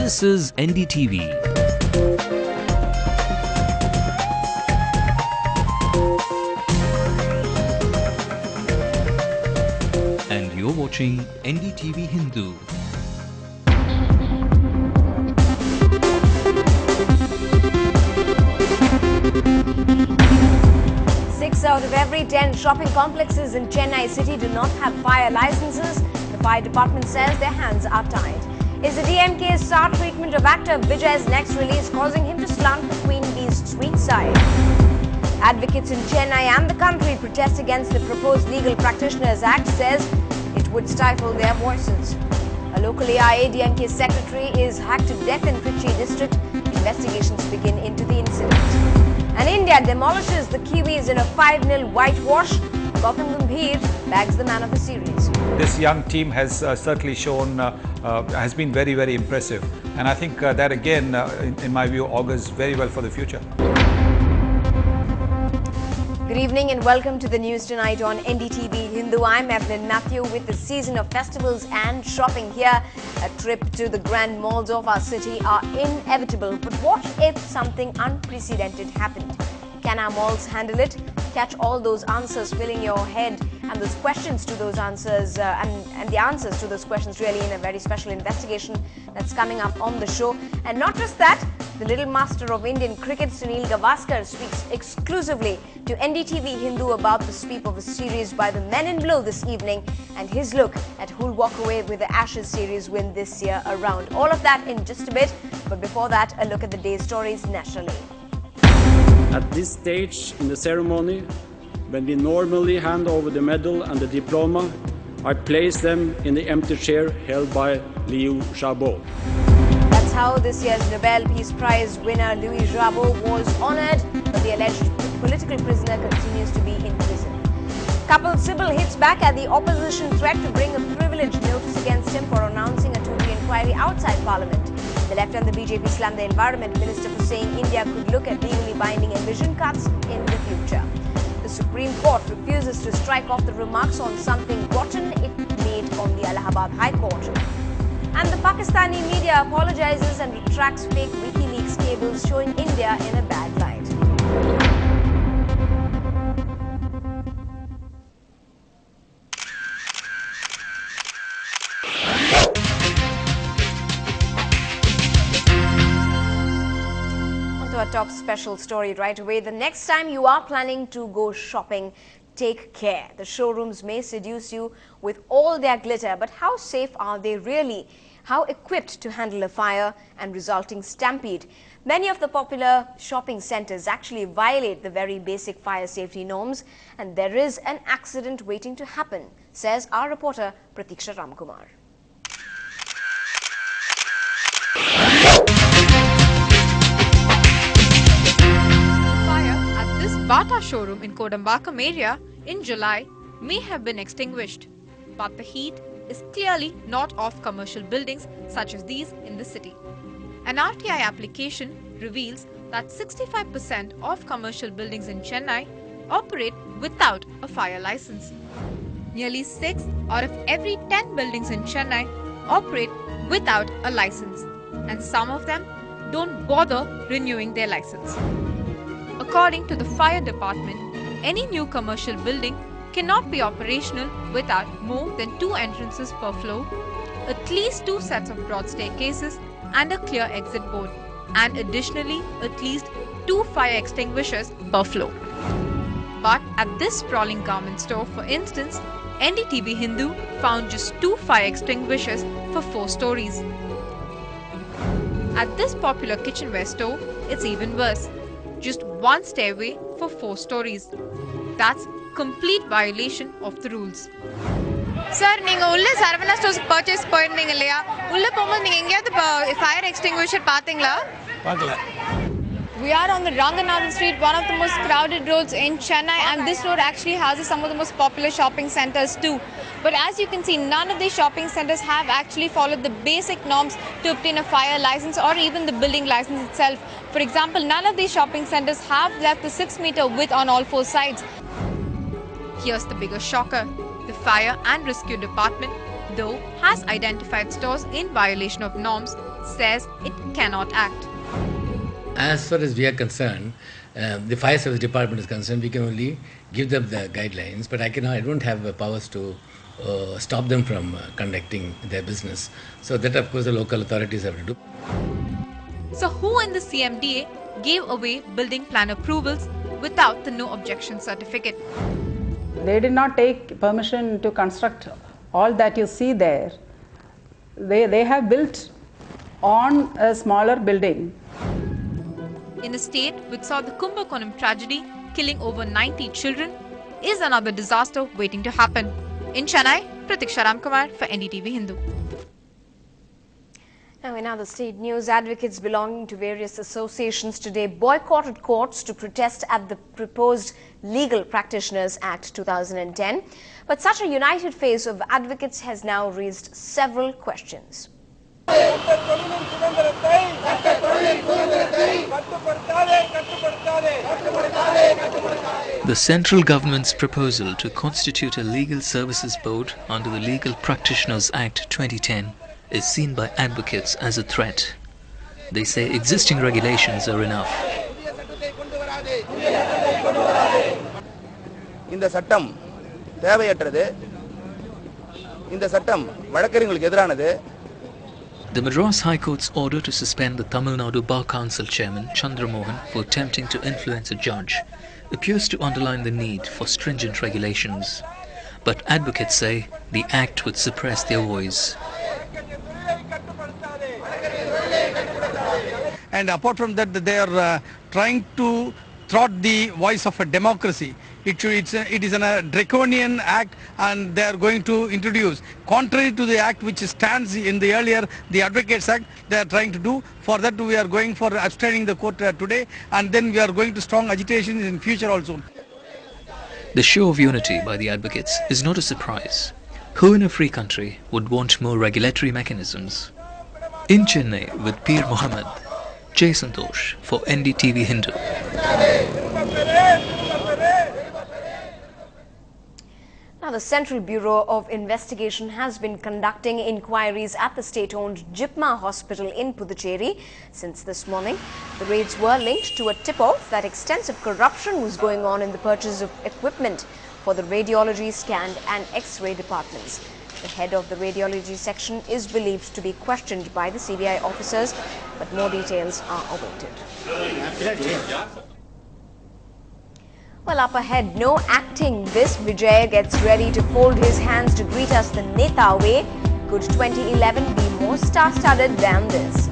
This is NDTV. And you're watching NDTV Hindu. 6 out of every 10 shopping complexes in Chennai city do not have fire licenses. The fire department says their hands are tied. Is the DMK's star treatment of actor Vijay's next release causing him to slump between these sweet sides? Advocates in Chennai and the country protest against the proposed Legal Practitioners Act says it would stifle their voices. A local AIA DMK secretary is hacked to death in Trichy district. Investigations begin into the incident. And India demolishes the Kiwis in a 5-0 whitewash. Gautam Gambhir bags the man of the series. This young team has certainly shown, has been very, very impressive. And I think that again, in my view, augurs very well for the future. Good evening and welcome to the news tonight on NDTV Hindu. I'm Evelyn Matthew with the season of festivals and shopping here. A trip to the grand malls of our city are inevitable. But what if something unprecedented happened? Can our malls handle it? Catch all those answers filling your head and those questions to those answers and the answers to those questions really in a very special investigation that's coming up on the show. And not just that, the little master of Indian cricket, Sunil Gavaskar, speaks exclusively to NDTV Hindu about the sweep of a series by the men in blue this evening and his look at who'll walk away with the Ashes series win this year around. All of that in just a bit, but before that, a look at the day's stories nationally. At this stage in the ceremony, when we normally hand over the medal and the diploma, I place them in the empty chair held by Liu Xiaobo. That's how this year's Nobel Peace Prize winner Louis Xiaobo was honoured, but the alleged political prisoner continues to be in prison. Couple Sybil hits back at the opposition threat to bring a privilege notice against him for announcing a Tory inquiry outside Parliament. The left and the BJP slammed the Environment Minister for saying India could look at legally binding emission cuts in the future. The Supreme Court refuses to strike off the remarks on something rotten it made on the Allahabad High Court. And the Pakistani media apologizes and retracts fake WikiLeaks cables showing India in a bad light. Our top special story right away. The next time you are planning to go shopping, take care. The showrooms may seduce you with all their glitter, but how safe are they really? How equipped to handle a fire and resulting stampede? Many of the popular shopping centers actually violate the very basic fire safety norms, and there is an accident waiting to happen, says our reporter Pratiksha Ramkumar. Bata showroom in Kodambakam area in July may have been extinguished, but the heat is clearly not of commercial buildings such as these in the city. An RTI application reveals that 65% of commercial buildings in Chennai operate without a fire license. Nearly 6 out of every 10 buildings in Chennai operate without a license, and some of them don't bother renewing their license. According to the fire department, any new commercial building cannot be operational without more than 2 entrances per floor, at least 2 sets of broad staircases and a clear exit board, and additionally at least 2 fire extinguishers per floor. But at this sprawling garment store, for instance, NDTV Hindu found just 2 fire extinguishers for 4 stories. At this popular kitchenware store, it's even worse. Just 1 stairway for 4 stories. That's complete violation of the rules. Sir, நீங்க உள்ள Saravana stores purchase போயிருந்தீங்க இல்லையா? உள்ள போகும்போது நீங்க எங்கயாவது fire extinguisher பாத்தீங்களா? பார்க்கல. We are on the Ranganathan Street, one of the most crowded roads in Chennai, and this road actually houses some of the most popular shopping centers too. But as you can see, none of these shopping centers have actually followed the basic norms to obtain a fire license or even the building license itself. For example, none of these shopping centers have left the 6-meter width on all 4 sides. Here's the bigger shocker. The Fire and Rescue Department though has identified stores in violation of norms, says it cannot act. As far as we are concerned, the fire service department is concerned, we can only give them the guidelines, but I don't have the powers to stop them from conducting their business. So that, of course, the local authorities have to do. So who in the CMDA gave away building plan approvals without the no objection certificate? They did not take permission to construct all that you see there. They have built on a smaller building. In a state which saw the Kumbakonam tragedy killing over 90 children, is another disaster waiting to happen. In Chennai, Pratiksha Ramkumar for NDTV Hindu. Now, in other state news, advocates belonging to various associations today boycotted courts to protest at the proposed Legal Practitioners Act 2010. But such a united face of advocates has now raised several questions. The central government's proposal to constitute a legal services board under the Legal Practitioners Act 2010 is seen by advocates as a threat. They say existing regulations are enough. இந்த சட்டம் தேவையற்றது. இந்த சட்டம் வழக்கறிஞர்களுக்கு எதிரானது. The Madras High Court's order to suspend the Tamil Nadu Bar Council chairman Chandra Mohan for attempting to influence a judge appears to underline the need for stringent regulations. But advocates say the act would suppress their voice. And apart from that, they are trying to thwart the voice of a democracy. It is a draconian act, and they are going to introduce, contrary to the act which stands in the earlier, the Advocates Act, they are trying to do. For that, we are going for abstaining the court today, and then we are going to strong agitation in future also. The show of unity by the advocates is not a surprise. Who in a free country would want more regulatory mechanisms? In Chennai with Peer Mohammed, Jay Santosh for NDTV Hindu. Now, the Central Bureau of Investigation has been conducting inquiries at the state-owned Jipma Hospital in Puducherry since this morning. The raids were linked to a tip-off that extensive corruption was going on in the purchase of equipment for the radiology, scan and X-ray departments. The head of the radiology section is believed to be questioned by the CBI officers, but more details are awaited. Well, up ahead, no acting. This Vijay gets ready to fold his hands to greet us the Neta way. Could 2011 be more star-studded than this?